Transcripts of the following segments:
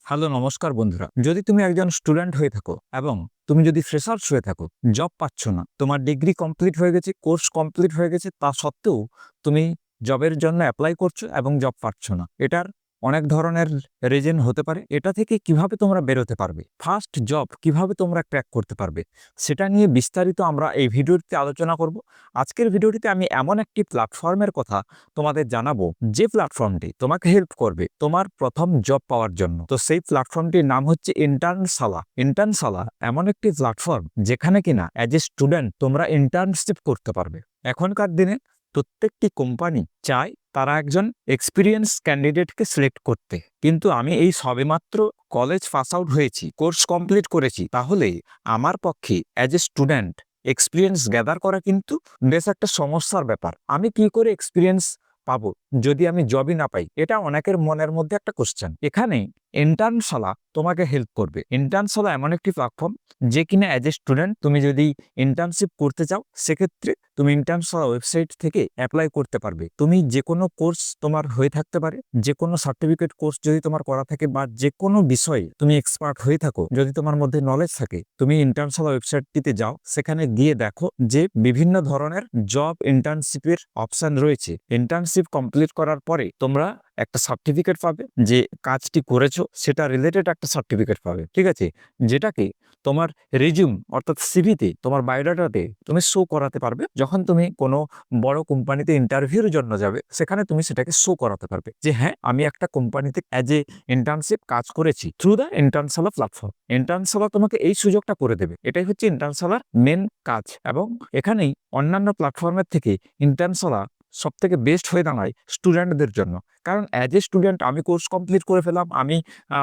Hello নমস্কার বন্ধুরা। যদি তুমি একজন স্টুডেন্ট হয়ে থাকো এবং তুমি যদি ফ্রেশার্স হয়ে থাকো, জব পাচ্ছ না, তোমার ডিগ্রি কমপ্লিট হয়ে গেছে, কোর্স কমপ্লিট হয়ে গেছে, তা সত্ত্বেও তুমি জবের জন্য অ্যাপ্লাই করছো এবং জব পাচ্ছ না, এটার অনেক ধরনের রিজন হতে পারে। এটা থেকে কিভাবে তোমরা বেরোতে পারবে, ফার্স্ট জব কিভাবে তোমরা ক্র্যাক করতে পারবে, সেটা নিয়ে বিস্তারিত আমরা এই ভিডিওটিতে আলোচনা করব। আজকের ভিডিওটিতে আমি এমন একটি প্ল্যাটফর্মের কথা তোমাদের জানাবো, যে প্ল্যাটফর্মটি তোমাকে হেল্প করবে তোমার প্রথম জব পাওয়ার জন্য। তো সেই প্ল্যাটফর্মটির নাম হচ্ছে ইন্টার্নশালা। ইন্টার্নশালা এমন একটি প্ল্যাটফর্ম যেখানে কিনা অ্যাজ এ স্টুডেন্ট তোমরা ইন্টার্নশিপ করতে পারবে। এখনকার দিনে প্রত্যেকটি কোম্পানি চায় তারা একজন এক্সপিরিয়েন্স ক্যান্ডিডেটকে সিলেক্ট করতে, কিন্তু আমি এই সবেমাত্র কলেজ পাস আউট হয়েছি, কোর্স কমপ্লিট করেছি, তাহলে আমার পক্ষে as a student experience gather করা কিন্তু বেশ একটা সমস্যার ব্যাপার। আমি কি করে এক্সপিরিয়েন্স পাবো যদি আমি জবই না পাই? এটা অনেকের মনের মধ্যে একটা কোশ্চেন। এখানে ইন্টার্নশালা তোমাকে হেল্প করবে। ইন্টার্নশালা এমন একটি প্ল্যাটফর্ম যে কিনা অ্যাজ এ স্টুডেন্ট তুমি যদি ইন্টার্নশিপ করতে চাও, সেক্ষেত্রে তুমি ইন্টার্নশালা ওয়েবসাইট থেকে অ্যাপ্লাই করতে পারবে। তুমি যে কোনো কোর্স তোমার হয়ে থাকতে পারে, যে কোনো সার্টিফিকেট কোর্স যদি তোমার করা থাকে, বা যে কোনো বিষয়ে তুমি এক্সপার্ট হয়ে থাকো, যদি তোমার মধ্যে নলেজ থাকে, তুমি ইন্টার্নশালা ওয়েবসাইটটিতে যাও, সেখানে গিয়ে দেখো যে বিভিন্ন ধরনের জব ইন্টার্নশিপের অপশন রয়েছে। ইন্টার্নশিপ কমপ্লিট করার পরে তোমরা একটা সার্টিফিকেট পাবে, যে কাজটি করেছো সেটা রিলেটেড একটা সার্টিফিকেট পাবে, ঠিক আছে, যেটাকে তোমার রেজিউম অর্থাৎ সিভিতে, তোমার বায়োডাটাতে তুমি শো করাতে পারবে। যখন তুমি কোনো বড় কোম্পানিতে ইন্টারভিউর জন্য যাবে, সেখানে তুমি সেটাকে শো করাতে পারবে যে হ্যাঁ, আমি একটা কোম্পানিতে অ্যাজ এ ইন্টার্নশিপ কাজ করেছি থ্রু দ্য ইন্টার্নশালা প্ল্যাটফর্ম। ইন্টার্নশালা তোমাকে এই সুযোগটা করে দেবে। এটাই হচ্ছে ইন্টার্নশালার মেন কাজ। এবং এখানেই অন্যান্য প্ল্যাটফর্মের থেকে ইন্টার্নশালা সব থেকে বেস্ট হয়ে দাঁড়ায় স্টুডেন্টদের জন্য। কারণ অ্যাজ এ স্টুডেন্ট আমি কোর্স কমপ্লিট করে ফেলাম, আমি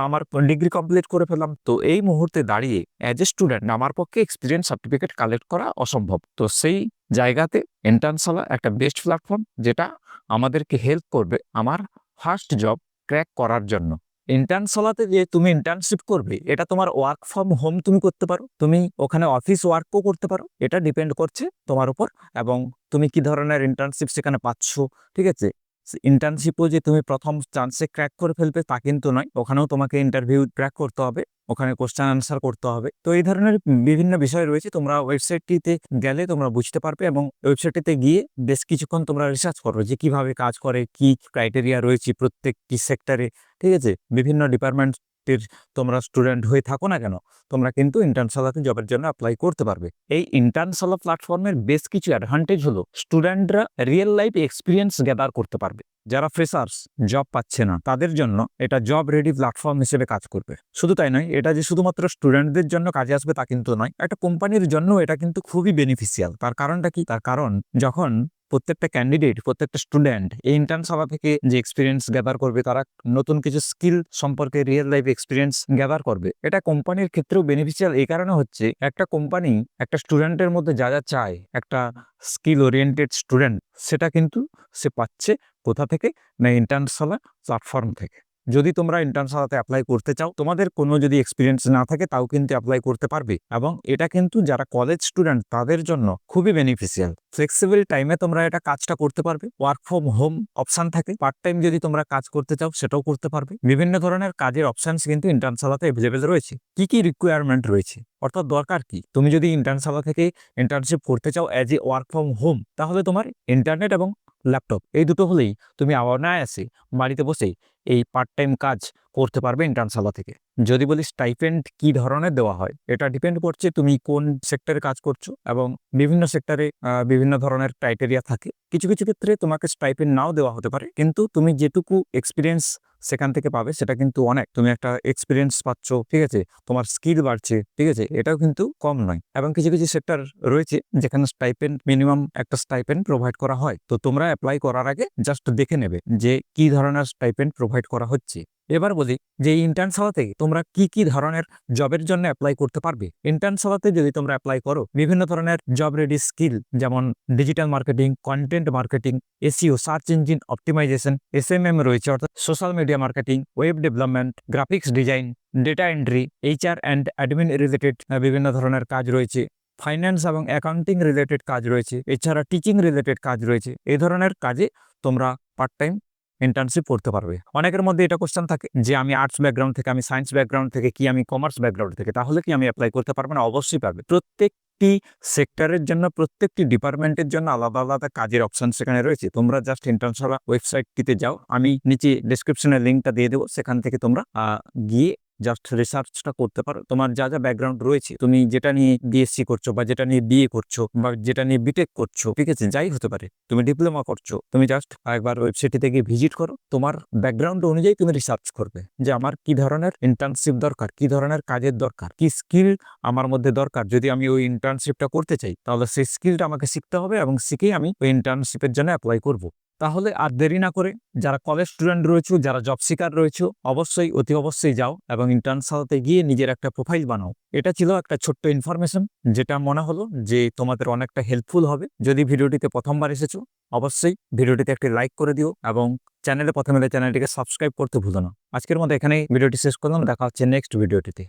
আমার ডিগ্রি কমপ্লিট করে ফেলাম, তো এই মুহূর্তে দাঁড়িয়ে অ্যাজ এ স্টুডেন্ট আমার পক্ষে এক্সপিরিয়েন্স সার্টিফিকেট কালেক্ট করা অসম্ভব। তো সেই জায়গাতে ইন্টার্নশালা একটা বেস্ট প্ল্যাটফর্ম, যেটা আমাদেরকে হেল্প করবে আমার ফার্স্ট জব ক্র্যাক করার জন্য। ইন্টার্নশালাতে যে তুমি ইন্টার্নশিপ করবে, এটা তোমার ওয়ার্ক ফ্রম হোম তুমি করতে পারো, তুমি ওখানে অফিস ওয়ার্কও করতে পারো, এটা ডিপেন্ড করছে তোমার উপর এবং তুমি কি ধরনের ইন্টার্নশিপ সেখানে পাচ্ছ, ঠিক আছে। ইন্টার্নশিপও যে তুমি প্রথম চান্সে ক্র্যাক করে ফেলবে তা কিন্তু নয়, ওখানেও তোমাকে ইন্টারভিউ ক্র্যাক করতে হবে, ওখানে কোশ্চেন আনসার করতে হবে। তো এই ধরনের বিভিন্ন বিষয় রয়েছে, তোমরা ওয়েবসাইটটিতে গেলে তোমরা বুঝতে পারবে, এবং ওয়েবসাইটটিতে গিয়ে বেশ কিছুক্ষণ তোমরা রিসার্চ করো যে কিভাবে কাজ করে, কি ক্রাইটেরিয়া রয়েছে প্রত্যেকটি সেক্টরে, ঠিক আছে। বিভিন্ন ডিপার্টমেন্টের তোমরা স্টুডেন্ট হয়ে থাকো না কেন, তোমরা কিন্তু ইন্টার্নশালাতে জবের জন্য অ্যাপ্লাই করতে পারবে। এই ইন্টার্নশালা প্ল্যাটফর্মের বেশ কিছু অ্যাডভান্টেজ হলো, স্টুডেন্টরা রিয়েল লাইফ এক্সপিরিয়েন্স গ্যাদার করতে পারবে। যারা ফ্রেশার্স, জব পাচ্ছে না, তাদের জন্য এটা জব রেডি প্ল্যাটফর্ম হিসেবে কাজ করবে। শুধু তাই নয়, এটা যে শুধুমাত্র স্টুডেন্টদের জন্য কাজে আসবে তা কিন্তু নয়, একটা কোম্পানির জন্য এটা কিন্তু খুবই বেনিফিশিয়াল। তার কারণটা কি? তার কারণ যখন প্রত্যেকটা ক্যান্ডিডেট, প্রত্যেকটা স্টুডেন্ট এই ইন্টার্নশালা থেকে যে এক্সপিরিয়েন্স গ্যাদার করবে, তারা নতুন কিছু স্কিল সম্পর্কে রিয়েল লাইফ এক্সপিরিয়েন্স গ্যাদার করবে। এটা কোম্পানির ক্ষেত্রেও বেনিফিশিয়াল এই কারণে হচ্ছে, একটা কোম্পানি একটা স্টুডেন্টের মধ্যে যা যা চায়, একটা স্কিল ওরিয়েন্টেড স্টুডেন্ট, সেটা কিন্তু সে পাচ্ছে কোথা থেকে? না, ইন্টার্নশালা প্ল্যাটফর্ম থেকে। যদি তোমরা ইন্টার্নশালাতে অ্যাপ্লাই করতে চাও, তোমাদের কোনো যদি এক্সপিরিয়েন্স না থাকে, তাও কিন্তু অ্যাপ্লাই করতে পারবে। এবং এটা কিন্তু যারা কলেজ স্টুডেন্ট তাদের জন্য খুবই বেনিফিশিয়াল। ফ্লেক্সিবল টাইমে তোমরা এটা কাজটা করতে পারবে, ওয়ার্ক ফ্রম হোম অপশন থাকে, পার্ট টাইম যদি তোমরা কাজ করতে চাও সেটাও করতে পারবে। বিভিন্ন ধরনের কাজের অপশনস কিন্তু ইন্টার্নশালাতে অ্যাভেলেবেল রয়েছে। কি কি রিকোয়ারমেন্ট রয়েছে, অর্থাৎ দরকার কি? তুমি যদি ইন্টার্নশালা থেকে ইন্টার্নশিপ করতে চাও as a work from home, তাহলে তোমার ইন্টারনেট এবং ল্যাপটপ এই দুটো হলেই তুমি অনায়াসে বাড়িতে বসেই এই পার্ট টাইম কাজ করতে পারবে ইন্টার্নশালা থেকে। যদি বলি স্টাইপেন্ড কি ধরনের দেওয়া হয়, এটা ডিপেন্ড করছে তুমি কোন সেক্টরে কাজ করছো, এবং বিভিন্ন সেক্টরে বিভিন্ন ধরনের ক্রাইটেরিয়া থাকে। কিছু কিছু ক্ষেত্রে তোমাকে স্টাইপেন্ড নাও দেওয়া হতে পারে, কিন্তু তুমি যেটুকু এক্সপিরিয়েন্স সেখান থেকে পাবে সেটা কিন্তু অনেক। তুমি একটা এক্সপিরিয়েন্স পাচ্ছ, ঠিক আছে, তোমার স্কিল বাড়ছে, ঠিক আছে, এটাও কিন্তু কম নয়। এবং কিছু কিছু সেক্টর রয়েছে যেখানে স্টাইপেন্ড মিনিমাম একটা স্টাইপেন্ড প্রোভাইড করা হয়। তো তোমরা অ্যাপ্লাই করার আগে জাস্ট দেখে নেবে যে কি ধরনের স্টাইপেন্ড প্রোভাইড করা হচ্ছে। এবার বলি যে ইন্টার্নশালাতে তোমরা কি কি ধরনের জবের জন্য অ্যাপ্লাই করতে পারবে। ইন্টার্নশালাতে যদি তোমরা অ্যাপ্লাই করো, বিভিন্ন ধরনের জব রেডি স্কিল, যেমন digital marketing, content marketing, SEO search engine optimisation, SMM রয়েছে অর্থাৎ social media marketing, web development, graphics design, data entry, HR and admin related বিভিন্ন ধরনের কাজ রয়েছে, ফাইন্যান্স এবং অ্যাকাউন্টিং রিলেটেড কাজ রয়েছে, এছাড়া টিচিং রিলেটেড কাজ রয়েছে। এই ধরনের কাজে তোমরা পার্ট টাইম ইন্টার্নশিপ করতে পারবে। অনেকের মধ্যে এটা কোশ্চেন থাকে যে আমি আর্টস ব্যাকগ্রাউন্ড থেকে, আমি সায়েন্স ব্যাকগ্রাউন্ড থেকে, কি আমি কমার্স ব্যাকগ্রাউন্ড থেকে, তাহলে কি আমি অ্যাপ্লাই করতে পারবো না? অবশ্যই পারবে। প্রত্যেকটি সেক্টরের জন্য, প্রত্যেকটি ডিপার্টমেন্টের জন্য আলাদা আলাদা কাজের অপশন সেখানে রয়েছে। তোমরা জাস্ট ইন্টার্নশালা ওয়েবসাইটটিতে যাও, আমি নিচে ডেসক্রিপশনে লিঙ্কটা দিয়ে দেবো, সেখান থেকে তোমরা গিয়ে জাস্ট রিসার্চটা করতে পারো। তোমার যা যা ব্যাকগ্রাউন্ড রয়েছে, তুমি যেটা নিয়ে বিএসসি করছো বা যেটা নিয়ে বিএ করছো বা যেটা নিয়ে বিটেক করছো, ঠিক আছে, যাই হতে পারে, তুমি ডিপ্লোমা করছো, তুমি জাস্ট একবার ওয়েবসাইটে গিয়ে ভিজিট করো। তোমার ব্যাকগ্রাউন্ড অনুযায়ী তুমি রিসার্চ করবে যে আমার কি ধরনের ইন্টার্নশিপ দরকার, কি ধরনের কাজের দরকার, কি স্কিল আমার মধ্যে দরকার। যদি আমি ওই ইন্টার্নশিপটা করতে চাই, তাহলে সেই স্কিলটা আমাকে শিখতে হবে এবং শিখেই আমি ওই ইন্টার্নশিপের জন্য অ্যাপ্লাই করব। তাহলে আর দেরি না করে যারা কলেজ স্টুডেন্ট রয়েছে, যারা জব সিকার রয়েছে, অবশ্যই অতি অবশ্যই যাও এবং ইন্টার্নশালাতে গিয়ে নিজের একটা প্রোফাইল বানাও। এটা ছিল একটা ছোট্ট ইনফরমেশন, যেটা মনে হলো যে তোমাদের অনেকটা হেল্পফুল হবে। যদি ভিডিওটিতে প্রথমবার এসেছো, অবশ্যই ভিডিওটিতে একটি লাইক করে দিও এবং চ্যানেলে প্রথমে চ্যানেলটিকে সাবস্ক্রাইব করতে ভুলো না। আজকের মতো এখানেই ভিডিওটি শেষ করলাম। দেখা হচ্ছে নেক্সট ভিডিওটিতে।